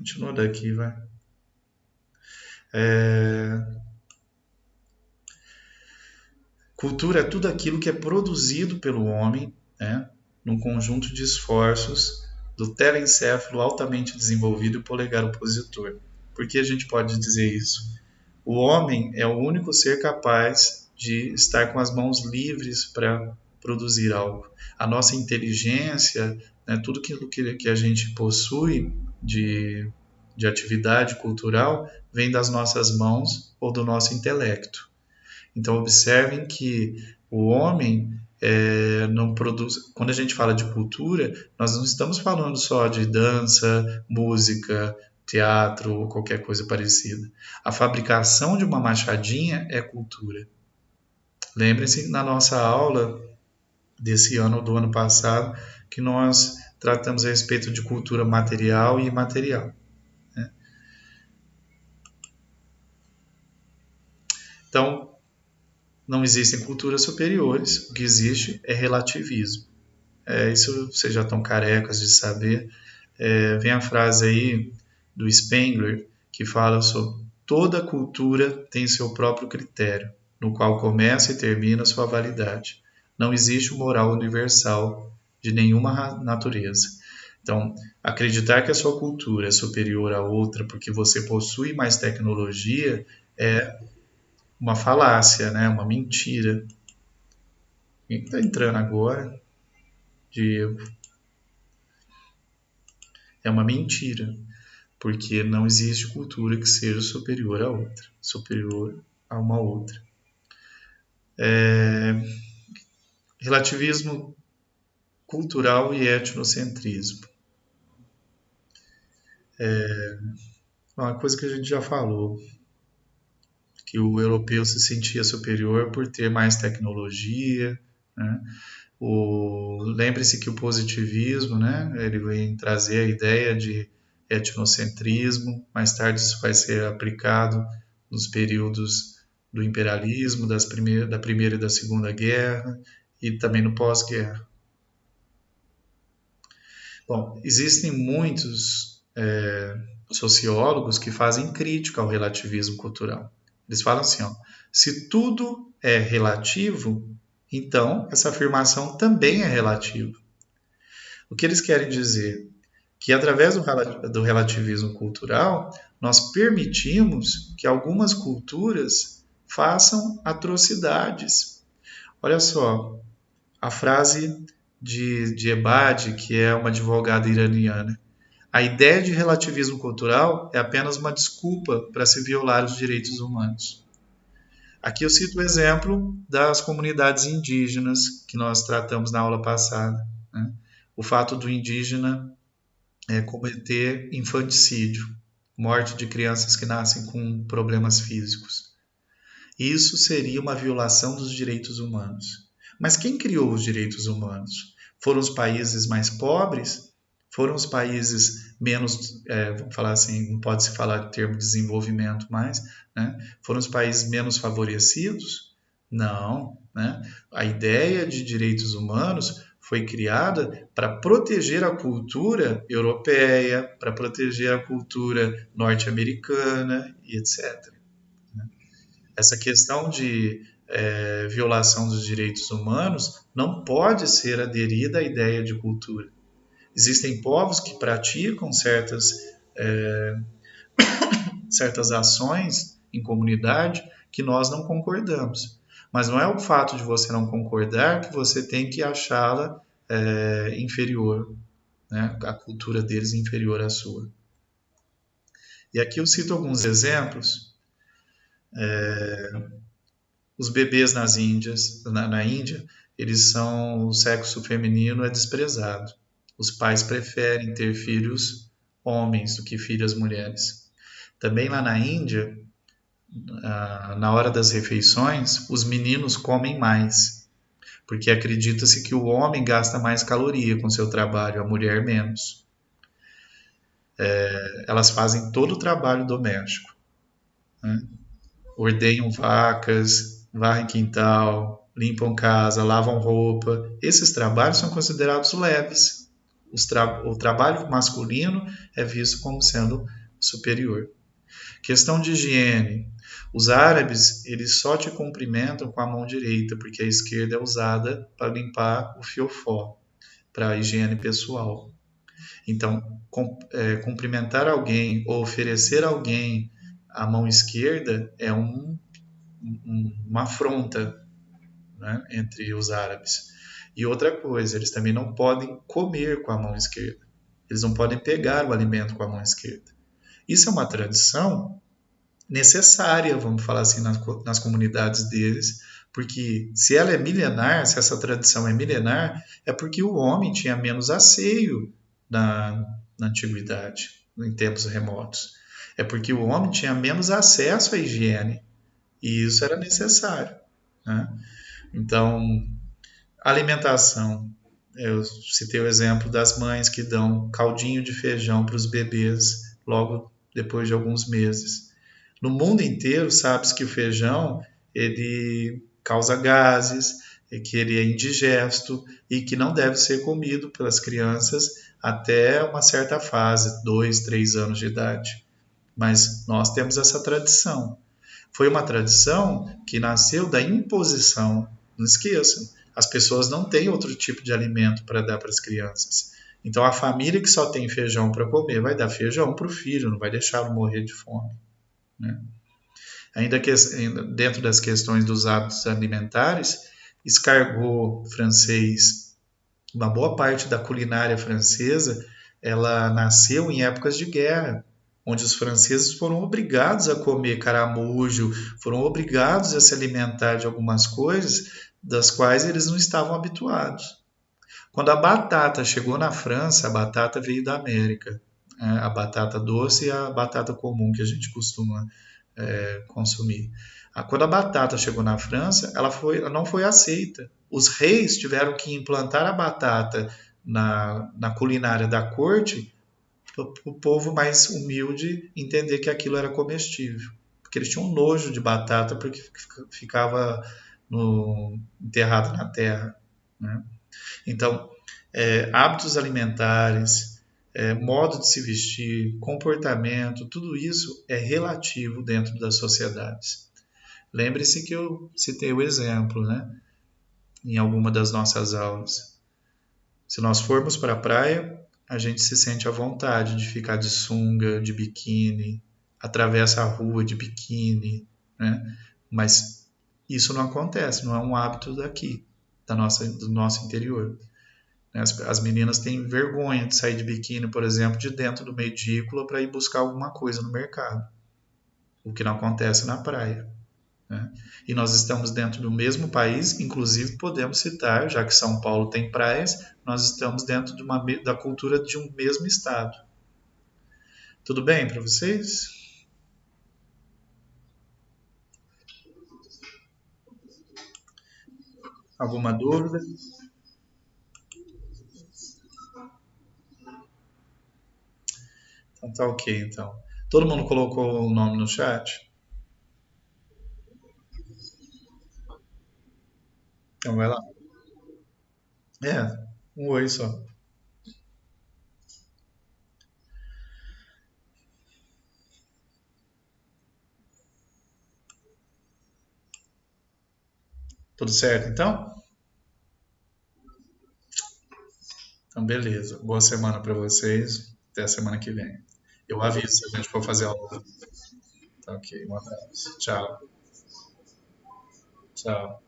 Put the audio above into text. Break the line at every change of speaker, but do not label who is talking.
Continua daqui, vai. É, Cultura é tudo aquilo que é produzido pelo homem, né, num conjunto de esforços do telencéfalo altamente desenvolvido e polegar opositor. Por que a gente pode dizer isso? O homem é o único ser capaz de estar com as mãos livres para produzir algo. A nossa inteligência, né, tudo aquilo que a gente possui de atividade cultural, vem das nossas mãos ou do nosso intelecto. Então, observem que o homem não produz. Quando a gente fala de cultura, nós não estamos falando só de dança, música, teatro ou qualquer coisa parecida. A fabricação de uma machadinha é cultura. Lembrem-se na nossa aula desse ano ou do ano passado que nós tratamos a respeito de cultura material e imaterial. Né? Então, não existem culturas superiores, o que existe é relativismo. Isso vocês já estão carecas de saber. Vem a frase aí do Spengler, que fala sobre toda cultura tem seu próprio critério, no qual começa e termina sua validade. Não existe moral universal de nenhuma natureza. Então, acreditar que a sua cultura é superior à outra porque você possui mais tecnologia é uma falácia, né? Uma mentira. Quem está entrando agora, Diego? É uma mentira, porque não existe cultura que seja superior a outra, superior a uma outra. Relativismo cultural e etnocentrismo. Uma coisa que a gente já falou, que o europeu se sentia superior por ter mais tecnologia, né? Lembre-se que o positivismo, né, ele vem trazer a ideia de etnocentrismo, mais tarde isso vai ser aplicado nos períodos do imperialismo, da Primeira e da Segunda Guerra, e também no pós-guerra. Bom, existem muitos sociólogos que fazem crítica ao relativismo cultural. Eles falam assim, ó, se tudo é relativo, então essa afirmação também é relativa. O que eles querem dizer? Que através do relativismo cultural, nós permitimos que algumas culturas façam atrocidades. Olha só, a frase de Ebadi, que é uma advogada iraniana. A ideia de relativismo cultural é apenas uma desculpa para se violar os direitos humanos. Aqui eu cito o exemplo das comunidades indígenas que nós tratamos na aula passada. Né? O fato do indígena cometer infanticídio, morte de crianças que nascem com problemas físicos. Isso seria uma violação dos direitos humanos. Mas quem criou os direitos humanos? Foram os países mais pobres? Foram os países menos, vamos falar assim, não pode se falar de termo desenvolvimento mais, né? Foram os países menos favorecidos? Não, né? A ideia de direitos humanos foi criada para proteger a cultura europeia, para proteger a cultura norte-americana e etc. Essa questão de violação dos direitos humanos não pode ser aderida à ideia de cultura. Existem povos que praticam certas ações em comunidade que nós não concordamos. Mas não é o fato de você não concordar que você tem que achá-la inferior, né? A cultura deles inferior à sua. E aqui eu cito alguns exemplos. Os bebês na Índia, eles são, o sexo feminino é desprezado. Os pais preferem ter filhos homens do que filhas mulheres. Também lá na Índia, na hora das refeições, os meninos comem mais, porque acredita-se que o homem gasta mais caloria com seu trabalho, a mulher menos. Elas fazem todo o trabalho doméstico, né? Ordenham vacas, varrem quintal, limpam casa, lavam roupa. Esses trabalhos são considerados leves. o trabalho masculino é visto como sendo superior. Questão de higiene. Os árabes, eles só te cumprimentam com a mão direita, porque a esquerda é usada para limpar o fiofó, para a higiene pessoal. Então, cumprimentar alguém ou oferecer a alguém a mão esquerda é uma afronta, né, entre os árabes. E outra coisa, eles também não podem comer com a mão esquerda. Eles não podem pegar o alimento com a mão esquerda. Isso é uma tradição necessária, vamos falar assim, nas comunidades deles, porque se ela é milenar, se essa tradição é milenar, é porque o homem tinha menos asseio na antiguidade, em tempos remotos. É porque o homem tinha menos acesso à higiene, e isso era necessário, né? Então, alimentação. Eu citei o exemplo das mães que dão caldinho de feijão para os bebês logo depois de alguns meses. No mundo inteiro, sabe-se que o feijão ele causa gases, que ele é indigesto e que não deve ser comido pelas crianças até uma certa fase, 2, 3 anos de idade. Mas nós temos essa tradição. Foi uma tradição que nasceu da imposição. Não esqueçam, as pessoas não têm outro tipo de alimento para dar para as crianças. Então a família que só tem feijão para comer vai dar feijão para o filho, não vai deixá-lo morrer de fome, né? Ainda dentro das questões dos hábitos alimentares, escargot francês, uma boa parte da culinária francesa, ela nasceu em épocas de guerra, onde os franceses foram obrigados a comer caramujo, foram obrigados a se alimentar de algumas coisas das quais eles não estavam habituados. Quando a batata chegou na França, a batata veio da América, né? A batata doce e a batata comum que a gente costuma consumir. Quando a batata chegou na França, ela não foi aceita. Os reis tiveram que implantar a batata na culinária da corte para o povo mais humilde entender que aquilo era comestível. Porque eles tinham nojo de batata porque ficava enterrado na terra, né? Então, hábitos alimentares, modo de se vestir, comportamento, tudo isso é relativo dentro das sociedades. Lembre-se que eu citei o exemplo, né, em alguma das nossas aulas. Se nós formos para a praia, a gente se sente à vontade de ficar de sunga, de biquíni, atravessa a rua de biquíni, né? Mas isso não acontece, não é um hábito daqui, do nosso interior. As meninas têm vergonha de sair de biquíni, por exemplo, de dentro do uma edícula para ir buscar alguma coisa no mercado, o que não acontece na praia, né? E nós estamos dentro do mesmo país, inclusive podemos citar, já que São Paulo tem praias, nós estamos dentro da cultura de um mesmo estado. Tudo bem para vocês? Alguma dúvida? Então tá ok, então. Todo mundo colocou o nome no chat? Então vai lá. Um oi só. Tudo certo, então? Então, beleza. Boa semana para vocês. Até a semana que vem. Eu aviso se a gente for fazer aula. Tá ok. Um abraço. Tchau. Tchau.